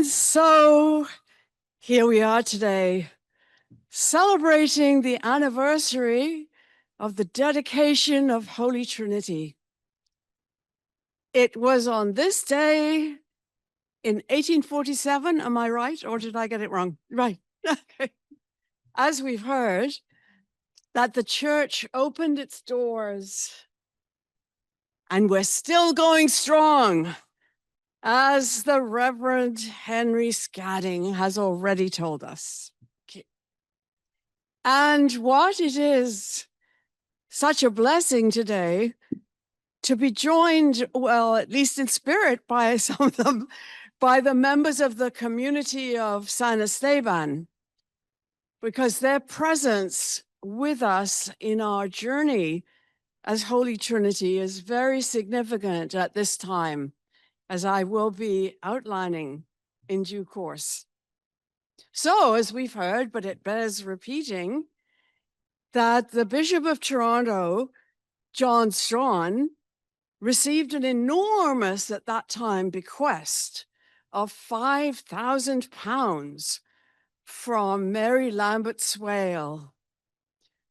And so here we are today, celebrating the anniversary of the dedication of Holy Trinity. It was on this day in 1847, am I right? Or did I get it wrong? Right. Okay. As we've heard, that the church opened its doors, and we're still going strong, as the Reverend Henry Scadding has already told us. And what it is such a blessing today to be joined, well, at least in spirit, by some of them, by the members of the community of San Esteban, because their presence with us in our journey as Holy Trinity is very significant at this time, as I will be outlining in due course. So, as we've heard, but it bears repeating, that the Bishop of Toronto, John Strachan, received an enormous, at that time, bequest of £5,000 from Mary Lambert Swale,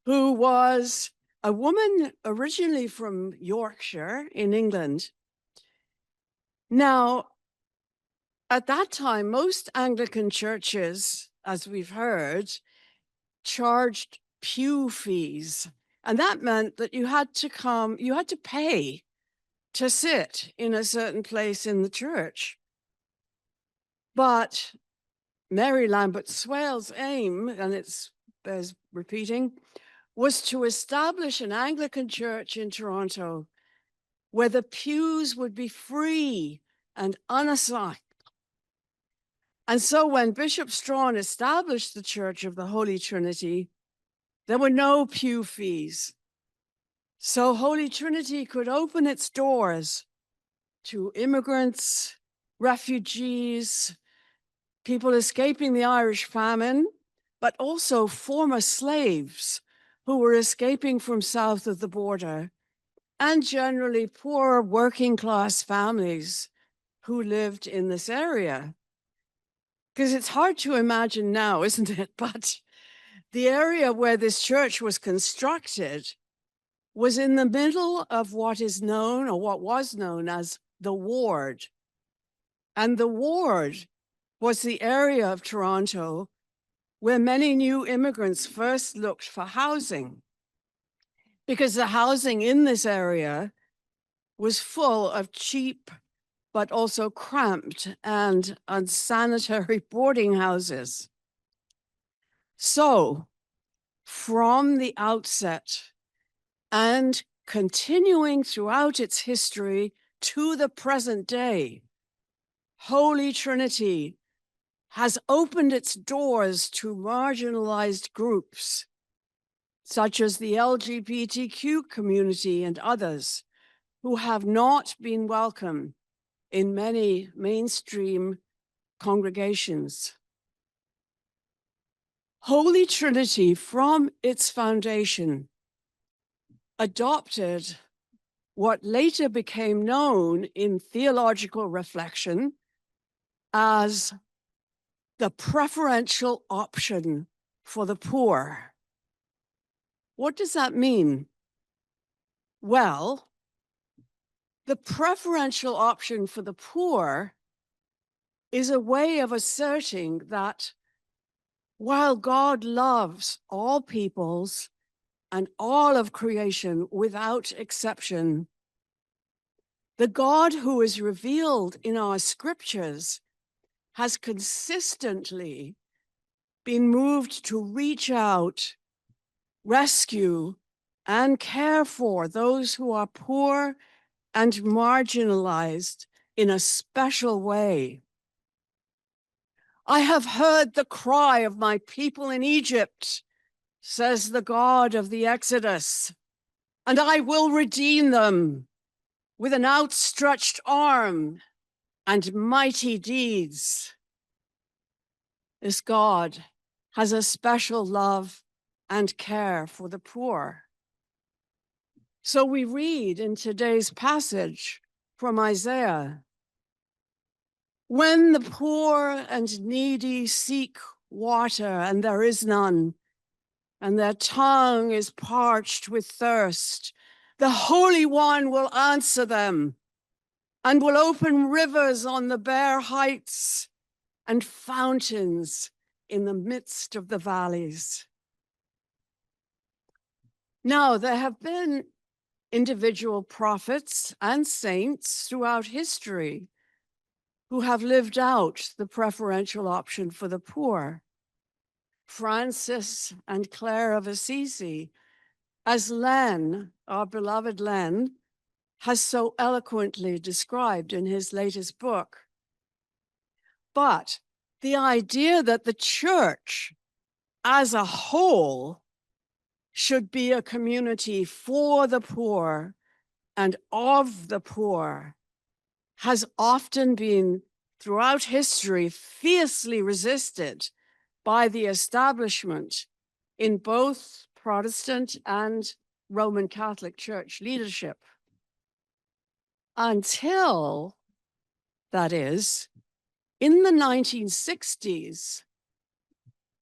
who was a woman originally from Yorkshire in England. Now, at that time, most Anglican churches, as we've heard, charged pew fees. And that meant that you had to pay to sit in a certain place in the church. But Mary Lambert Swale's aim, and it bears repeating, was to establish an Anglican church in Toronto where the pews would be free and unassigned. And so when Bishop Strachan established the Church of the Holy Trinity, there were no pew fees. So Holy Trinity could open its doors to immigrants, refugees, people escaping the Irish famine, but also former slaves who were escaping from south of the border, and generally poor working class families who lived in this area. Because it's hard to imagine now, isn't it? But the area where this church was constructed was in the middle of what is known, or what was known as, the Ward. And the Ward was the area of Toronto where many new immigrants first looked for housing, because the housing in this area was full of cheap, but also cramped and unsanitary boarding houses. So, from the outset, and continuing throughout its history to the present day, Holy Trinity has opened its doors to marginalized groups, such as the LGBTQ community and others, who have not been welcome in many mainstream congregations. Holy Trinity, from its foundation, adopted what later became known in theological reflection as the preferential option for the poor. What does that mean? Well, the preferential option for the poor is a way of asserting that while God loves all peoples and all of creation without exception, the God who is revealed in our scriptures has consistently been moved to reach out, rescue, and care for those who are poor and marginalized in a special way. I have heard the cry of my people in Egypt, says the God of the Exodus, and I will redeem them with an outstretched arm and mighty deeds. This God has a special love and care for the poor. So we read in today's passage from Isaiah, When the poor and needy seek water and there is none, and their tongue is parched with thirst, the Holy One will answer them and will open rivers on the bare heights and fountains in the midst of the valleys. Now, there have been individual prophets and saints throughout history who have lived out the preferential option for the poor. Francis and Clare of Assisi, as Len, our beloved Len, has so eloquently described in his latest book. But the idea that the church as a whole should be a community for the poor and of the poor has often been, throughout history, fiercely resisted by the establishment in both Protestant and Roman Catholic Church leadership. Until, that is, in the 1960s,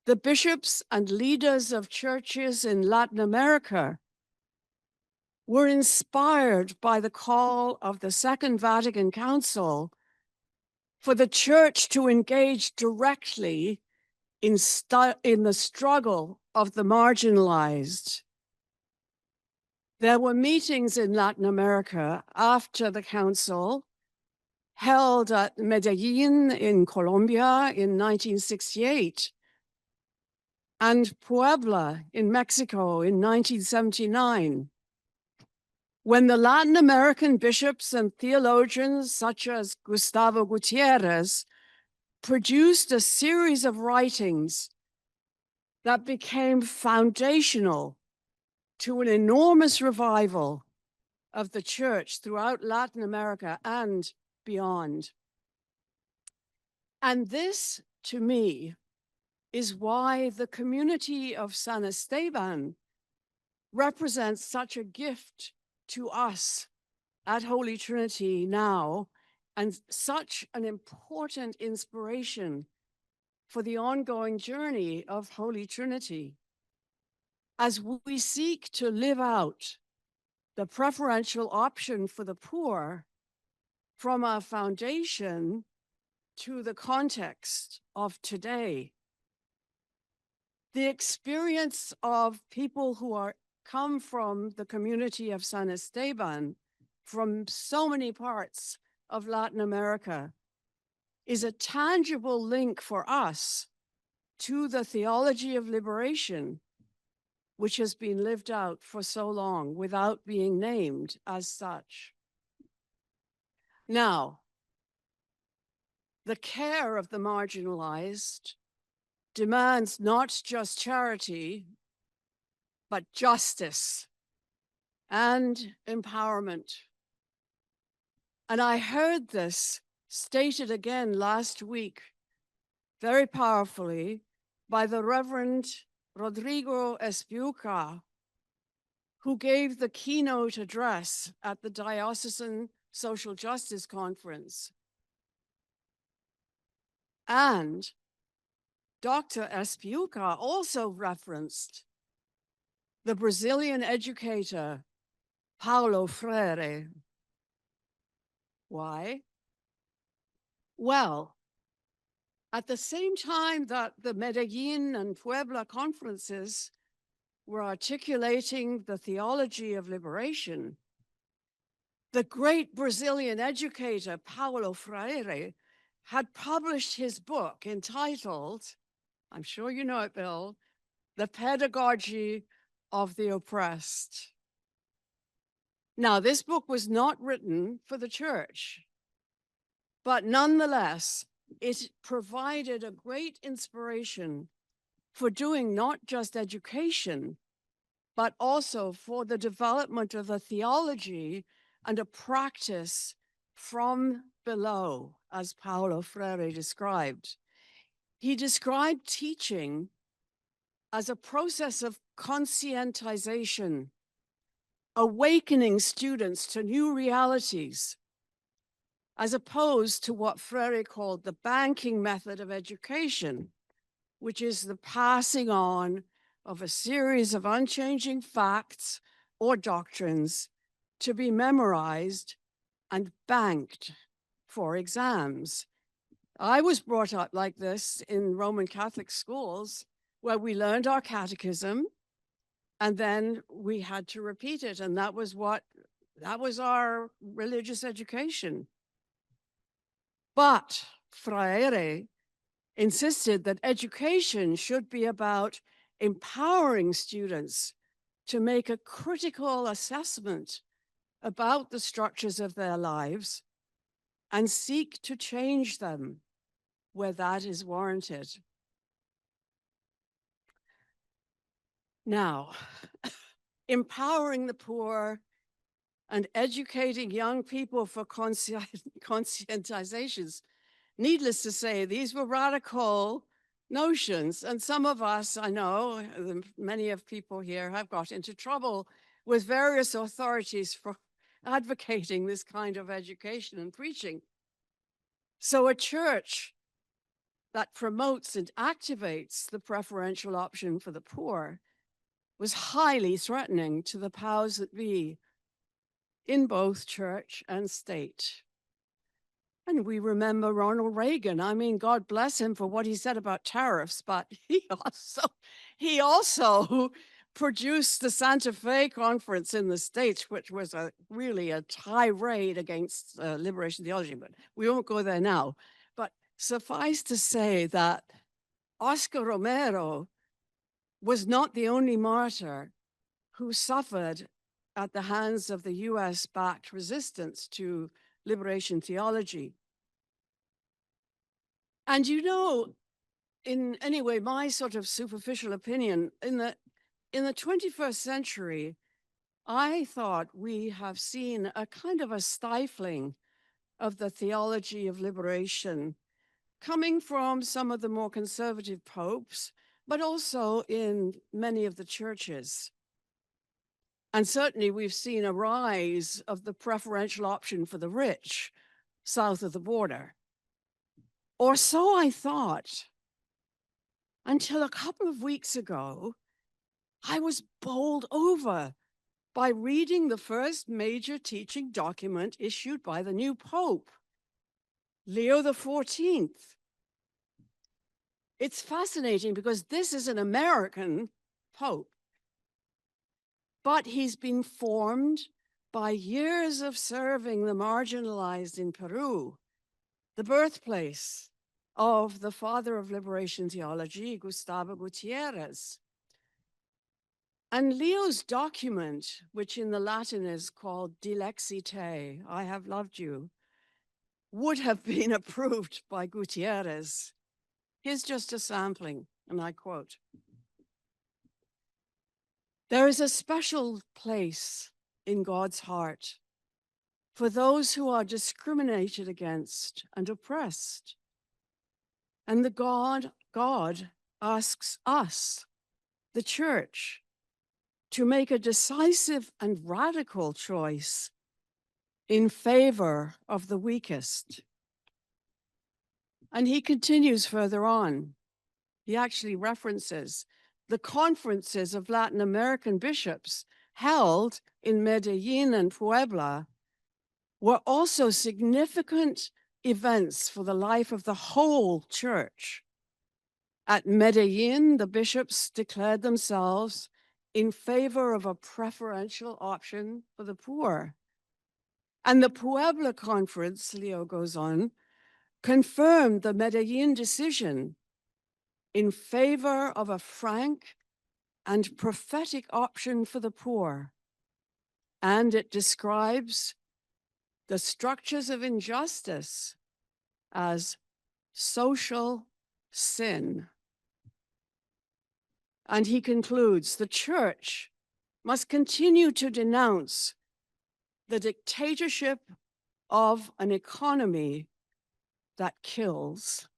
the bishops and leaders of churches in Latin America were inspired by the call of the Second Vatican Council for the church to engage directly in the struggle of the marginalized. There were meetings in Latin America after the council, held at Medellin in Colombia in 1968, and Puebla in Mexico in 1979. When the Latin American bishops and theologians such as Gustavo Gutierrez produced a series of writings that became foundational to an enormous revival of the church throughout Latin America and beyond. And this, to me, is why the community of San Esteban represents such a gift to us at Holy Trinity now, and such an important inspiration for the ongoing journey of Holy Trinity. As we seek to live out the preferential option for the poor from our foundation to the context of today, the experience of people who come from the community of San Esteban from so many parts of Latin America is a tangible link for us to the theology of liberation, which has been lived out for so long without being named as such. Now, the care of the marginalized demands not just charity, but justice and empowerment. And I heard this stated again last week, very powerfully, by the Reverend Rodrigo Espiuca, who gave the keynote address at the Diocesan Social Justice Conference. And Dr. Espiuca also referenced the Brazilian educator, Paulo Freire. Why? Well, at the same time that the Medellin and Puebla conferences were articulating the theology of liberation, the great Brazilian educator, Paulo Freire, had published his book entitled, I'm sure you know it, Bill, The Pedagogy of the Oppressed. Now, this book was not written for the church, but nonetheless, it provided a great inspiration for doing not just education, but also for the development of a theology and a practice from below, as Paulo Freire described. He described teaching as a process of conscientization, awakening students to new realities, as opposed to what Freire called the banking method of education, which is the passing on of a series of unchanging facts or doctrines to be memorized and banked for exams. I was brought up like this in Roman Catholic schools, where we learned our catechism and then we had to repeat it. And that was our religious education. But Freire insisted that education should be about empowering students to make a critical assessment about the structures of their lives and seek to change them where that is warranted. Now, empowering the poor and educating young people for conscientizations. Needless to say, these were radical notions. And some of us, I know, many of people here have got into trouble with various authorities for advocating this kind of education and preaching. So a church that promotes and activates the preferential option for the poor was highly threatening to the powers that be in both church and state. And we remember Ronald Reagan. I mean, God bless him for what he said about tariffs, but he also produced the Santa Fe Conference in the States, which was really a tirade against liberation theology, but we won't go there now. But suffice to say that Oscar Romero was not the only martyr who suffered at the hands of the US-backed resistance to liberation theology. And you know, anyway, my sort of superficial opinion, in the 21st century, I thought we have seen a kind of a stifling of the theology of liberation coming from some of the more conservative popes, but also in many of the churches. And certainly we've seen a rise of the preferential option for the rich south of the border. Or so I thought, until a couple of weeks ago, I was bowled over by reading the first major teaching document issued by the new Pope, Leo XIV. It's fascinating because this is an American Pope, but he's been formed by years of serving the marginalized in Peru, the birthplace of the father of liberation theology, Gustavo Gutierrez. And Leo's document, which in the Latin is called Dilexite, I have loved you, would have been approved by Gutierrez. Here's just a sampling, and I quote, "There is a special place in God's heart for those who are discriminated against and oppressed. And God asks us, the church, to make a decisive and radical choice in favor of the weakest." And he continues further on. He actually references the conferences of Latin American bishops held in Medellin and Puebla were also significant events for the life of the whole church. At Medellin, the bishops declared themselves in favor of a preferential option for the poor. And the Puebla conference, Leo goes on, confirmed the Medellin decision in favor of a frank and prophetic option for the poor. And it describes the structures of injustice as social sin. And he concludes, the church must continue to denounce the dictatorship of an economy that kills.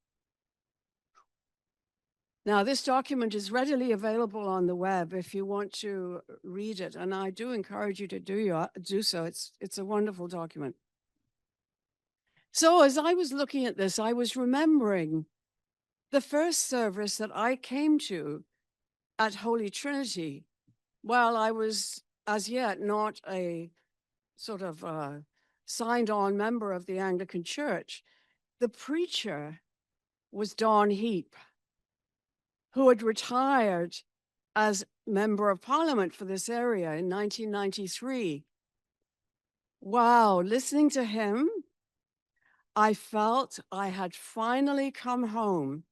Now, this document is readily available on the web if you want to read it, and I do encourage you to do so. It's a wonderful document. So as I was looking at this, I was remembering the first service that I came to at Holy Trinity while I was as yet not a sort of signed on member of the Anglican Church. The preacher was Don Heap, who had retired as member of parliament for this area in 1993. Wow, listening to him, I felt I had finally come home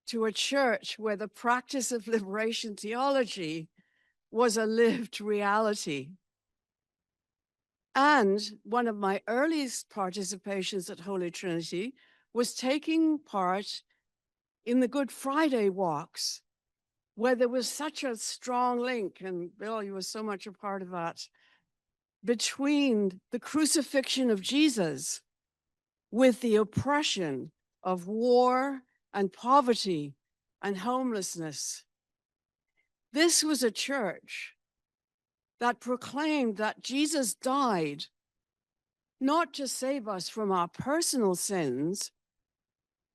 to a church where the practice of liberation theology was a lived reality. And one of my earliest participations at Holy Trinity was taking part in the Good Friday walks, where there was such a strong link, and Bill, you were so much a part of that, between the crucifixion of Jesus with the oppression of war and poverty and homelessness. This was a church that proclaimed that Jesus died not to save us from our personal sins,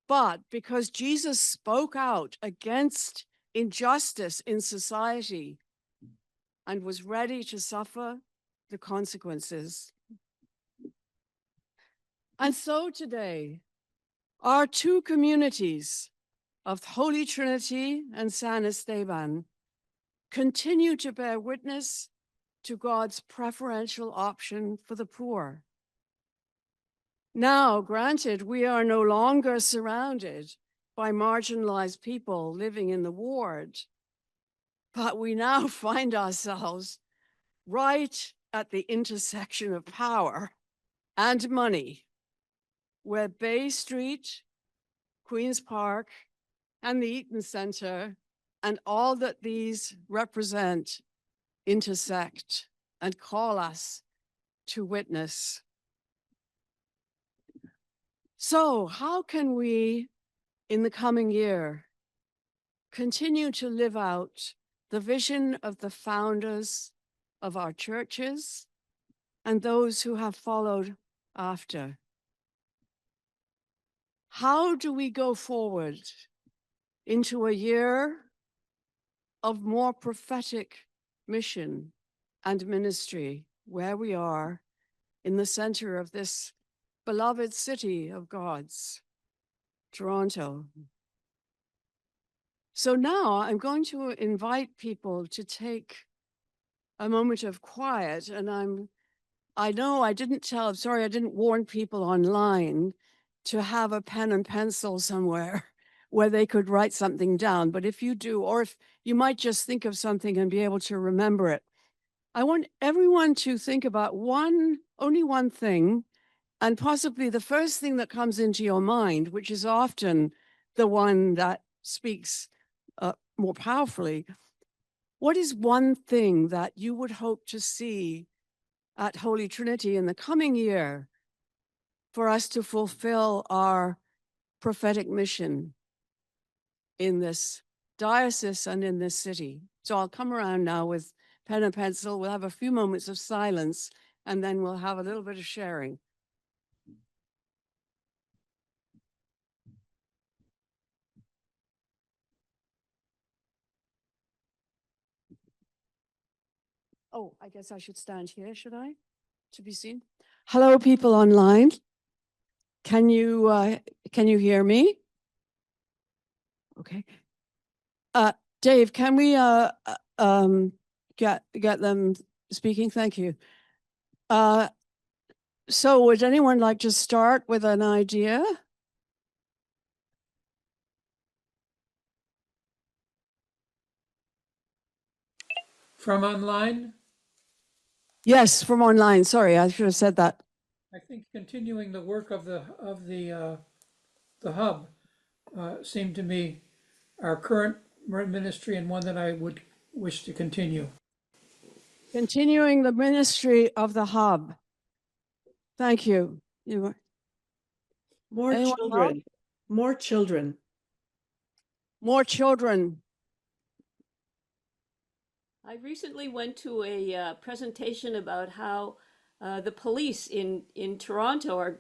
but because Jesus spoke out against injustice in society and was ready to suffer the consequences. And so today, our two communities of Holy Trinity and San Esteban continue to bear witness to God's preferential option for the poor. Now, granted, we are no longer surrounded by marginalized people living in the ward, but we now find ourselves right at the intersection of power and money, where Bay Street, Queen's Park, and the Eaton Center, and all that these represent intersect and call us to witness. So how can we, in the coming year, continue to live out the vision of the founders of our churches and those who have followed after? How do we go forward into a year of more prophetic mission and ministry, where we are in the center of this beloved city of God's, Toronto? So now I'm going to invite people to take a moment of quiet, and I know I didn't warn people online to have a pen and pencil somewhere where they could write something down. But if you do, or if you might just think of something and be able to remember it, I want everyone to think about only one thing, and possibly the first thing that comes into your mind, which is often the one that speaks more powerfully. What is one thing that you would hope to see at Holy Trinity in the coming year for us to fulfill our prophetic mission in this diocese and in this city? So I'll come around now with pen and pencil. We'll have a few moments of silence, and then we'll have a little bit of sharing. Oh, I guess I should stand here, should I? To be seen. Hello, people online. Can you hear me? Okay. Dave, can we get them speaking? Thank you. So would anyone like to start with an idea? From online? Yes, from online. Sorry, I should have said that. I think continuing the work of the hub seemed to me our current ministry and one that I would wish to continue. Continuing the ministry of the hub. Thank you. More Anyone children, else? more children. More children. I recently went to a presentation about how the police in Toronto are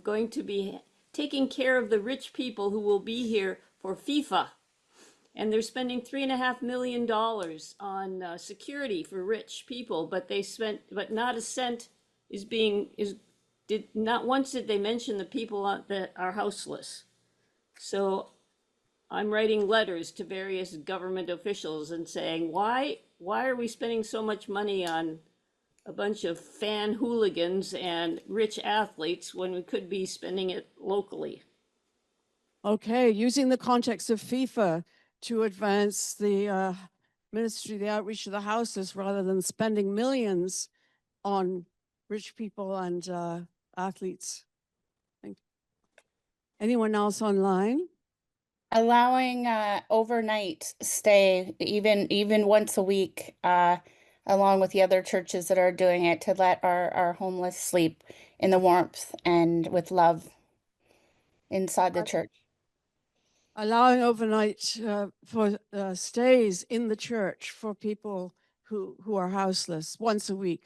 going to be taking care of the rich people who will be here for FIFA. And they're spending $3.5 million on security for rich people, but but not a cent did not once did they mention the people that are houseless. So I'm writing letters to various government officials and saying, why are we spending so much money on a bunch of fan hooligans and rich athletes when we could be spending it locally? Okay, using the context of FIFA to advance the ministry, the outreach of the houses, rather than spending millions on rich people and athletes. Anyone else online? Allowing overnight stay, even once a week, along with the other churches that are doing it, to let our homeless sleep in the warmth and with love inside the church. Allowing overnight for stays in the church for people who are houseless once a week.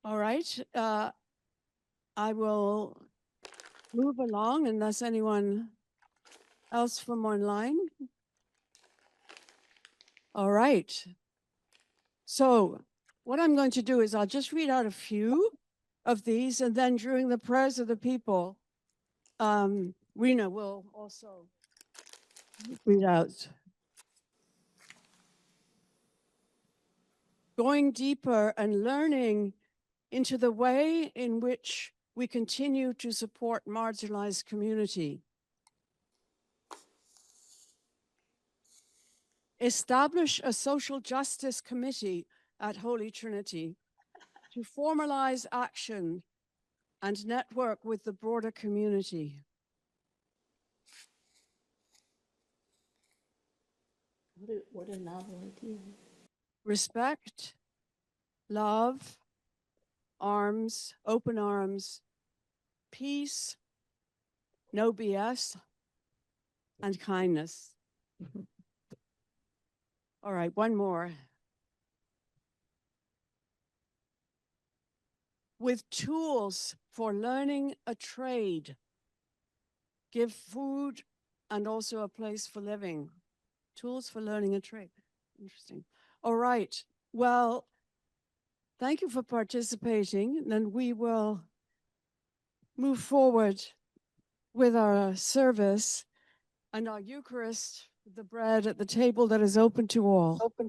All right. I will move along unless anyone else from online. All right. So what I'm going to do is I'll just read out a few of these, and then during the prayers of the people, Rena will also read out. Going deeper and learning into the way in which we continue to support marginalized community. Establish a social justice committee at Holy Trinity to formalize action and network with the broader community. What a novel idea. Respect, love, arms, open arms, peace, no BS, and kindness. All right, one more. With tools for learning a trade, give food and also a place for living. Tools for learning a trade. Interesting. All right. Well, thank you for participating. And we will move forward with our service and our Eucharist, the bread at the table that is open to all. Open.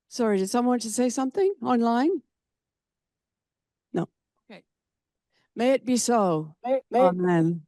Sorry, did someone want to say something online? No. Okay. May it be so. Amen.